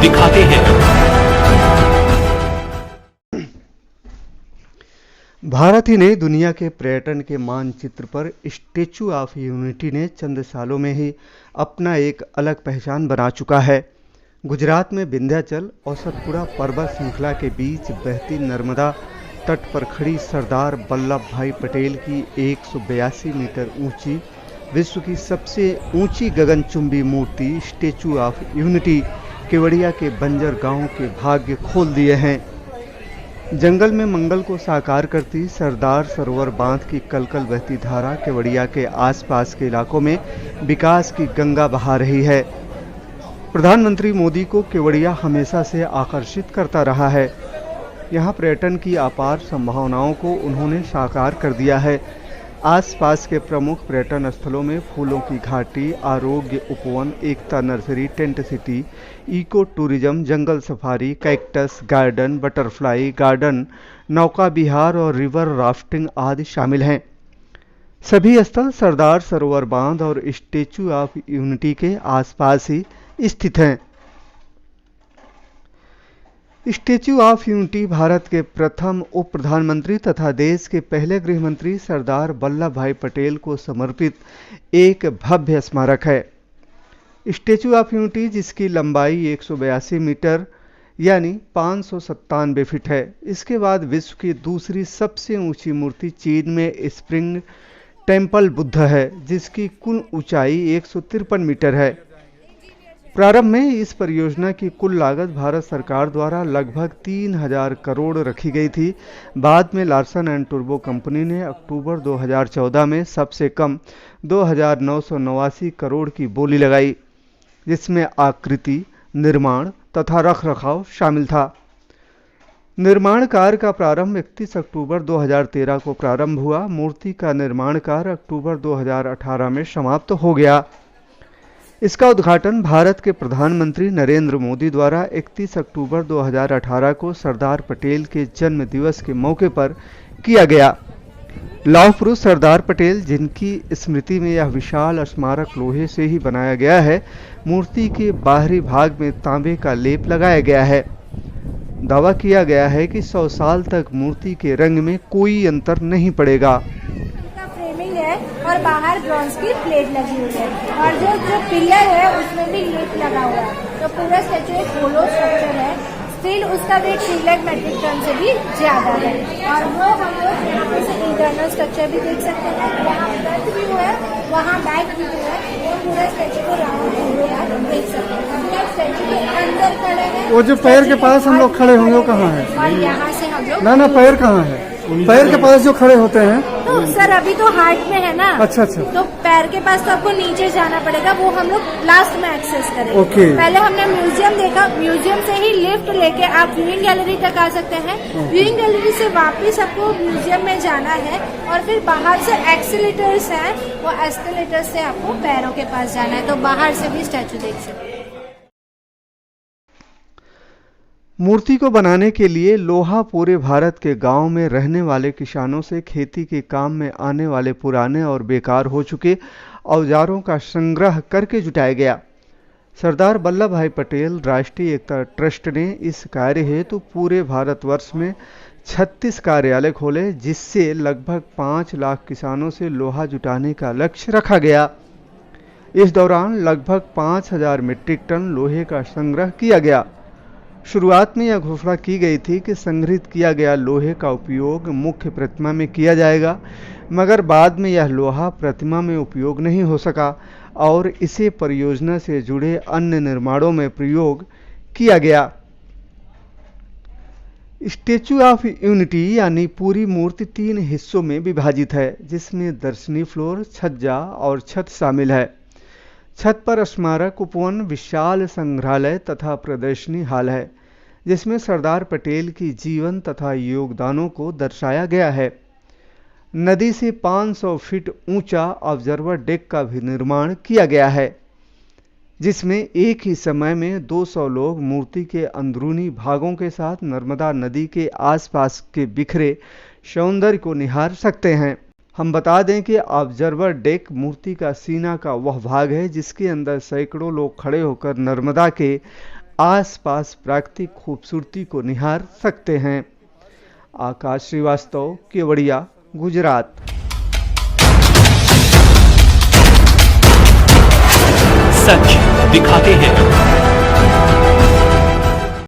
दिखाते हैं। भारत ही नहीं, दुनिया के पर्यटन के मानचित्र पर स्टैच्यू ऑफ यूनिटी ने चंद सालों में ही अपना एक अलग पहचान बना चुका है। गुजरात में विंध्याचल और सतपुड़ा पर्वत श्रृंखला के बीच बहती नर्मदा तट पर खड़ी सरदार वल्लभ भाई पटेल की 182 मीटर ऊंची विश्व की सबसे ऊंची गगनचुंबी मूर्ति स्टैच्यू ऑफ यूनिटी केवड़िया के बंजर गांव के भाग्य खोल दिए हैं। जंगल में मंगल को साकार करती सरदार सरोवर बांध की कलकल बहती धारा केवड़िया के आसपास के इलाकों में विकास की गंगा बहा रही है। प्रधानमंत्री मोदी को केवड़िया हमेशा से आकर्षित करता रहा है। यहाँ पर्यटन की अपार संभावनाओं को उन्होंने साकार कर दिया है। आसपास के प्रमुख पर्यटन स्थलों में फूलों की घाटी, Arogya Upvan, Ekta nursery, tent city, eco tourism, jungle safari, cactus garden, butterfly garden, Nauka Vihar और रिवर राफ्टिंग आदि शामिल हैं। सभी स्थल सरदार सरोवर बांध और स्टैच्यू ऑफ यूनिटी के आसपास ही स्थित हैं। स्टैच्यू ऑफ यूनिटी भारत के प्रथम उप प्रधानमंत्री तथा देश के पहले गृह मंत्री सरदार वल्लभ भाई पटेल को समर्पित एक भव्य स्मारक है। स्टैच्यू ऑफ यूनिटी, जिसकी लंबाई 182 मीटर यानी 597 फीट है, इसके बाद विश्व की दूसरी सबसे ऊंची मूर्ति चीन में स्प्रिंग टेम्पल बुद्ध है, जिसकी कुल ऊंचाई 153 मीटर है। प्रारंभ में इस परियोजना की कुल लागत भारत सरकार द्वारा लगभग 3000 करोड़ रखी गई थी। बाद में लार्सन एंड टुर्बो कंपनी ने अक्टूबर 2014 में सबसे कम 2989 करोड़ की बोली लगाई, जिसमें आकृति, निर्माण तथा रखरखाव शामिल था। निर्माण कार्य का प्रारंभ 31 अक्टूबर 2013 को प्रारंभ हुआ। मूर्ति का निर्माण कार्य अक्टूबर 2018 में समाप्त हो गया। इसका उद्घाटन भारत के प्रधानमंत्री नरेंद्र मोदी द्वारा 31 अक्टूबर 2018 को सरदार पटेल के जन्म दिवस के मौके पर किया गया। लौह पुरुष सरदार पटेल, जिनकी स्मृति में यह विशाल स्मारक लोहे से ही बनाया गया है, मूर्ति के बाहरी भाग में तांबे का लेप लगाया गया है। दावा किया गया है कि 100 साल तक मूर्ति के रंग में कोई अंतर नहीं पड़ेगा। और बाहर ब्रॉन्ज की प्लेट लगी हुई है और जो पिलर है उसमें भी लिप लगा हुआ है। तो पूरा स्टैचू एक होलो स्ट्रक्चर है। स्टिल उसका वेट 3 लाख मेट्रिक टन से भी ज्यादा है। और वो हम लोग यहाँ पे से इंटरनल स्ट्रक्चर भी देख सकते हैं। यहाँ फ्रंट व्यू है, वहाँ बैक व्यू है। वो पूरा स्टैचू को राउंड देख सकते हैं। हम लोग स्टैचू के अंदर खड़े हैं। वो जो पैर के पास हम लोग खड़े होंगे वो कहाँ है? और यहाँ से हम लोग ना पैर कहाँ है? पैर के पास जो खड़े होते हैं तो सर अभी तो हार्ट में है ना। अच्छा। तो पैर के पास तो आपको नीचे जाना पड़ेगा, वो हम लोग लास्ट में एक्सेस करेंगे। ओके। पहले हमने म्यूजियम देखा, म्यूजियम से ही लिफ्ट लेके आप व्यूइंग गैलरी तक आ सकते हैं। व्यूइंग गैलरी से वापस आपको म्यूजियम में जाना है और फिर बाहर से एक्सीलेटर्स हैं, वो एस्केलेटर से आपको पैरों के पास जाना है। तो बाहर से भी स्टैचू देख सकते हैं। मूर्ति को बनाने के लिए लोहा पूरे भारत के गांव में रहने वाले किसानों से खेती के काम में आने वाले पुराने और बेकार हो चुके औजारों का संग्रह करके जुटाया गया। सरदार वल्लभ भाई पटेल राष्ट्रीय एकता ट्रस्ट ने इस कार्य हेतु पूरे भारतवर्ष में 36 कार्यालय खोले, जिससे लगभग 5 लाख किसानों से लोहा जुटाने का लक्ष्य रखा गया। इस दौरान लगभग 5000 मीट्रिक टन लोहे का संग्रह किया गया। शुरुआत में यह घोषणा की गई थी कि संग्रहित किया गया लोहे का उपयोग मुख्य प्रतिमा में किया जाएगा, मगर बाद में यह लोहा प्रतिमा में उपयोग नहीं हो सका और इसे परियोजना से जुड़े अन्य निर्माणों में प्रयोग किया गया। स्टैच्यू ऑफ यूनिटी यानी पूरी मूर्ति 3 हिस्सों में विभाजित है, जिसमें दर्शनी फ्लोर, छज्जा और छत शामिल है। छत पर स्मारक उपवन, विशाल संग्रहालय तथा प्रदर्शनी हॉल है, जिसमें सरदार पटेल की जीवन तथा योगदानों को दर्शाया गया है। नदी से 500 फीट ऊंचा ऑब्जर्वर डेक का भी निर्माण किया गया है, जिसमें एक ही समय में 200 लोग मूर्ति के अंदरूनी भागों के साथ नर्मदा नदी के आसपास के बिखरे सौंदर्य को निहार सकते हैं। हम बता दें कि ऑब्जर्वर डेक मूर्ति का सीना का वह भाग है जिसके अंदर सैकड़ों लोग खड़े होकर नर्मदा के आसपास प्राकृतिक खूबसूरती को निहार सकते हैं। आकाश श्रीवास्तव, केवड़िया, गुजरात। सच दिखाते हैं।